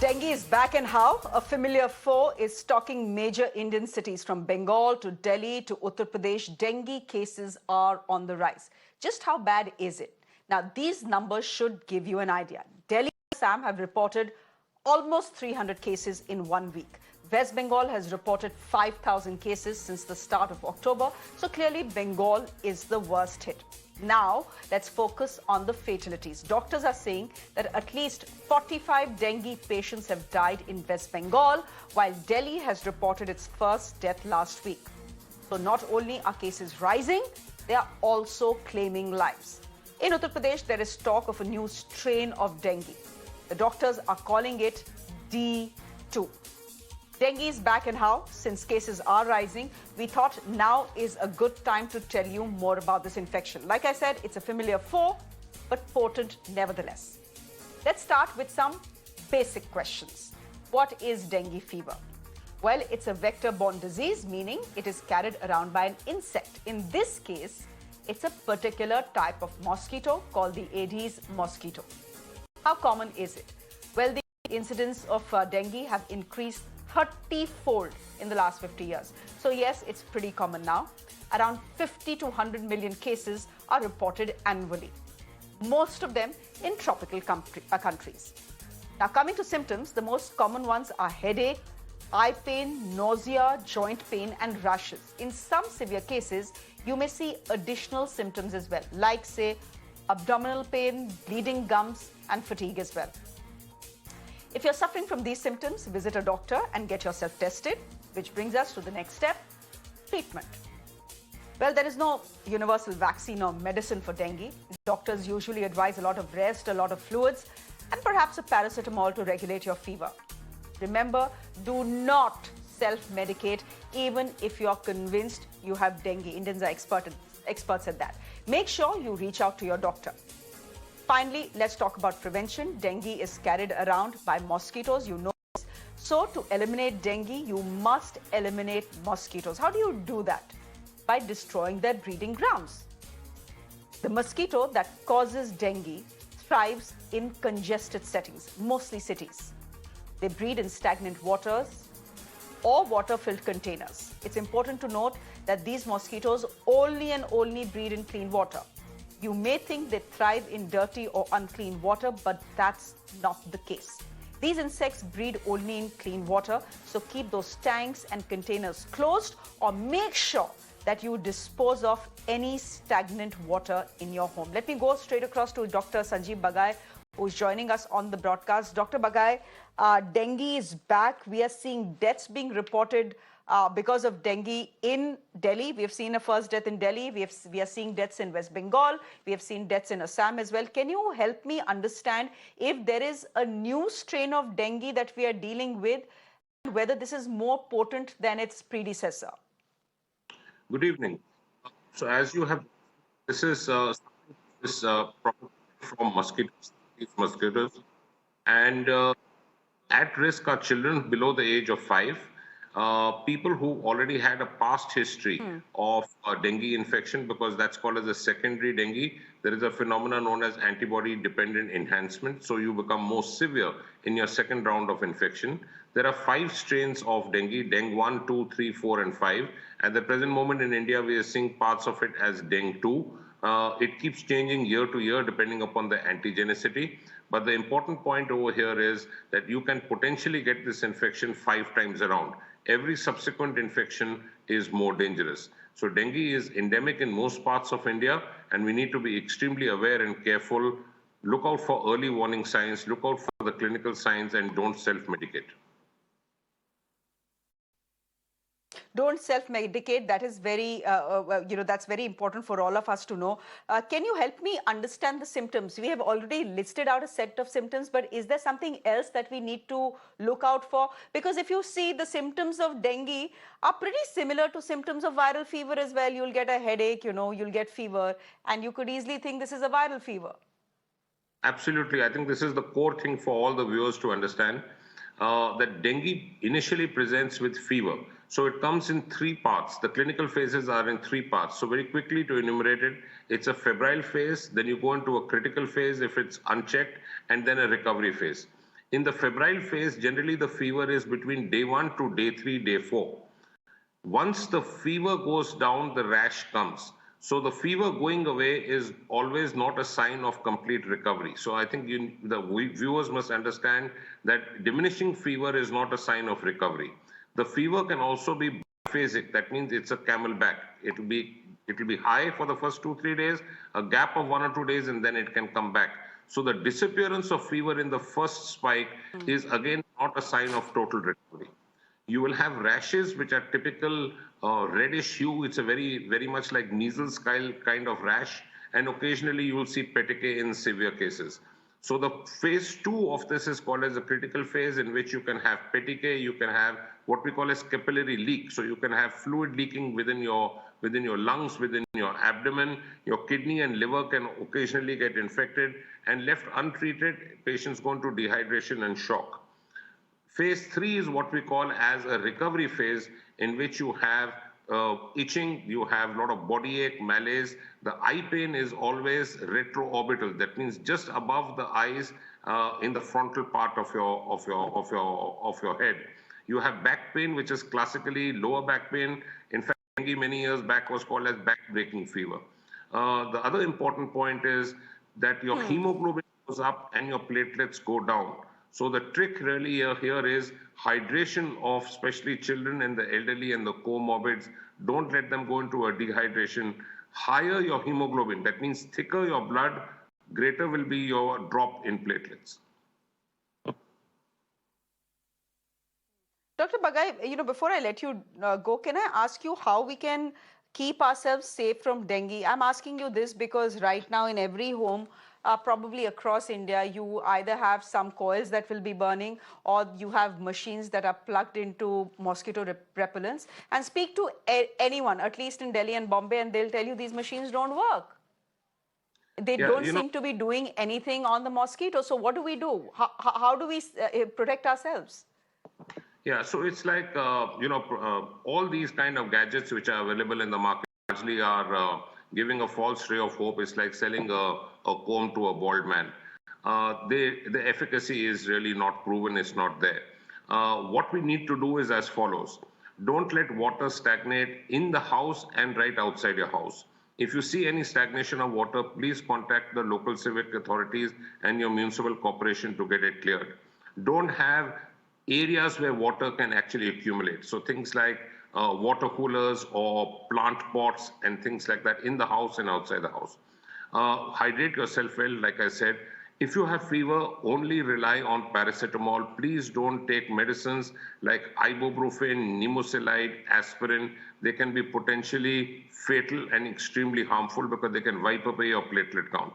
Dengue is back, and how? A familiar foe is stalking major Indian cities from Bengal to Delhi to Uttar Pradesh. Dengue cases are on the rise. Just how bad is it? Now, these numbers should give you an idea. Delhi and Assam have reported almost 300 cases in 1 week. West Bengal has reported 5,000 cases since the start of October. So clearly, Bengal is the worst hit. Now, let's focus on the fatalities. Doctors are saying that at least 45 dengue patients have died in West Bengal, while Delhi has reported its first death last week. So not only are cases rising, they are also claiming lives. In Uttar Pradesh, there is talk of a new strain of dengue. The doctors are calling it D2. Dengue is back, and how? Since cases are rising, we thought now is a good time to tell you more about this infection. Like I said, it's a familiar foe, but potent nevertheless. Let's start with some basic questions. What is dengue fever? Well, it's a vector-borne disease, meaning it is carried around by an insect. In this case, it's a particular type of mosquito called the Aedes mosquito. How common is it? Well, the incidence of dengue have increased 30-fold in the last 50 years. So yes, it's pretty common now. Around 50 to 100 million cases are reported annually, most of them in tropical countries. Now, coming to symptoms, the most common ones are headache, eye pain, nausea, joint pain, and rashes. In some severe cases, you may see additional symptoms as well, like say abdominal pain, bleeding gums, and fatigue as well. If you're suffering from these symptoms, visit a doctor and get yourself tested, which brings us to the next step, treatment. Well, there is no universal vaccine or medicine for dengue. Doctors usually advise a lot of rest, a lot of fluids, and perhaps a paracetamol to regulate your fever. Remember, do not self-medicate even if you're convinced you have dengue. Indians are experts at that. Make sure you reach out to your doctor. Finally, let's talk about prevention. Dengue is carried around by mosquitoes, you know. So to eliminate dengue, you must eliminate mosquitoes. How do you do that? By destroying their breeding grounds. The mosquito that causes dengue thrives in congested settings, mostly cities. They breed in stagnant waters or water-filled containers. It's important to note that these mosquitoes only breed in clean water. You may think they thrive in dirty or unclean water, but that's not the case. These insects breed only in clean water, so keep those tanks and containers closed, or make sure that you dispose of any stagnant water in your home. Let me go straight across to Dr. Sanjeev Bagai, who's joining us on the broadcast. Dr. Bagai, dengue is back. We are seeing deaths being reported because of dengue in Delhi. We have seen a first death in Delhi. We are seeing deaths in West Bengal. We have seen deaths in Assam as well. Can you help me understand if there is a new strain of dengue that we are dealing with, and whether this is more potent than its predecessor? Good evening. So as you have, this is from mosquitoes, and at risk are children below the age of 5. People who already had a past history of dengue infection, because that's called as a secondary dengue. There is a phenomenon known as antibody-dependent enhancement. So you become more severe in your second round of infection. There are 5 strains of dengue, dengue 1, 2, 3, 4, and 5. At the present moment in India, we are seeing parts of it as dengue 2. It keeps changing year to year depending upon the antigenicity. But the important point over here is that you can potentially get this infection 5 times around. Every subsequent infection is more dangerous. So dengue is endemic in most parts of India, and we need to be extremely aware and careful. Look out for early warning signs, look out for the clinical signs, and don't self-medicate. Don't self-medicate. That is very, that's very important for all of us to know. Can you help me understand the symptoms? We have already listed out a set of symptoms, but is there something else that we need to look out for? Because if you see, the symptoms of dengue are pretty similar to symptoms of viral fever as well. You'll get a headache, you'll get fever, and you could easily think this is a viral fever. Absolutely. I think this is the core thing for all the viewers to understand. That dengue initially presents with fever. So it comes in 3 parts. The clinical phases are in 3 parts. So very quickly to enumerate it, it's a febrile phase, then you go into a critical phase if it's unchecked, and then a recovery phase. In the febrile phase, generally the fever is between day 1 to day 3, day 4. Once the fever goes down, the rash comes. So the fever going away is always not a sign of complete recovery. So I think the viewers must understand that diminishing fever is not a sign of recovery. The fever can also be biphasic. That means it's a camelback. It will be high for the first 2-3 days, a gap of 1 or 2 days, and then it can come back. So the disappearance of fever in the first spike is again not a sign of total recovery. You will have rashes which are typical reddish hue. It's a very much like measles kind of rash, and occasionally you will see petechiae in severe cases. So the phase 2 of this is called as a critical phase, in which you can have petechiae, you can have what we call as capillary leak. So you can have fluid leaking within your lungs, within your abdomen. Your kidney and liver can occasionally get infected, and left untreated, patients go into dehydration and shock. Phase 3 is what we call as a recovery phase, in which you have itching, you have a lot of body ache, malaise. The eye pain is always retroorbital. That means just above the eyes, in the frontal part of your head. You have back pain, which is classically lower back pain. In fact, dengue many years back was called as back-breaking fever. The other important point is that your hemoglobin goes up and your platelets go down. So the trick really here is hydration of especially children and the elderly and the comorbids. Don't let them go into a dehydration. Higher your hemoglobin, that means thicker your blood, greater will be your drop in platelets. Dr. Bagai, before I let you go, can I ask you how we can keep ourselves safe from dengue? I'm asking you this because right now in every home, probably across India, you either have some coils that will be burning, or you have machines that are plugged into mosquito repellents. And speak to anyone, at least in Delhi and Bombay, and they'll tell you these machines don't work. They don't seem to be doing anything on the mosquito. So what do we do? How do we protect ourselves? Yeah, so it's like, all these kind of gadgets which are available in the market largely are giving a false ray of hope. It's like selling a comb to a bald man. The efficacy is really not proven, it's not there. What we need to do is as follows. Don't let water stagnate in the house and right outside your house. If you see any stagnation of water, please contact the local civic authorities and your municipal corporation to get it cleared. Don't have areas where water can actually accumulate. So things like water coolers or plant pots and things like that in the house and outside the house. Hydrate yourself well, like I said. If you have fever, only rely on paracetamol. Please don't take medicines like ibuprofen, nimesulide, aspirin. They can be potentially fatal and extremely harmful because they can wipe away your platelet count.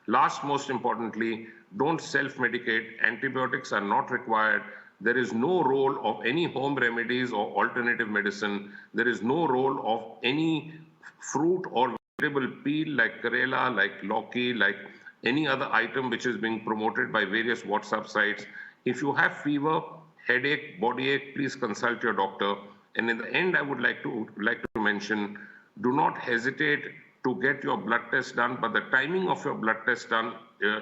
Last, most importantly, don't self-medicate. Antibiotics are not required. There is no role of any home remedies or alternative medicine. There is no role of any fruit or vegetable peel like Karela, like Loki, like any other item which is being promoted by various WhatsApp sites. If you have fever, headache, body ache, please consult your doctor. And in the end, I would like to mention, do not hesitate to get your blood test done, but the timing of your blood test done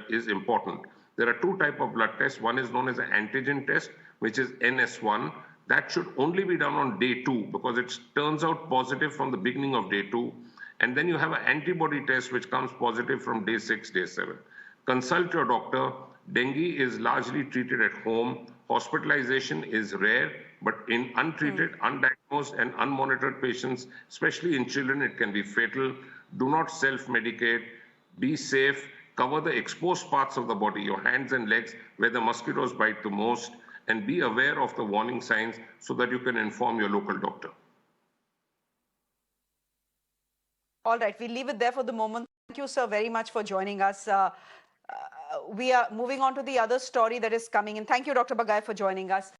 is important. There are two types of blood tests. One is known as an antigen test, which is NS1. That should only be done on day 2 because it turns out positive from the beginning of day 2. And then you have an antibody test which comes positive from day 6, day 7. Consult your doctor. Dengue is largely treated at home. Hospitalization is rare, but in untreated, undiagnosed, and unmonitored patients, especially in children, it can be fatal. Do not self-medicate. Be safe. Cover the exposed parts of the body, your hands and legs, where the mosquitoes bite the most, and be aware of the warning signs so that you can inform your local doctor. All right, we'll leave it there for the moment. Thank you, sir, very much for joining us. We are moving on to the other story that is coming in. Thank you, Dr. Bagai, for joining us.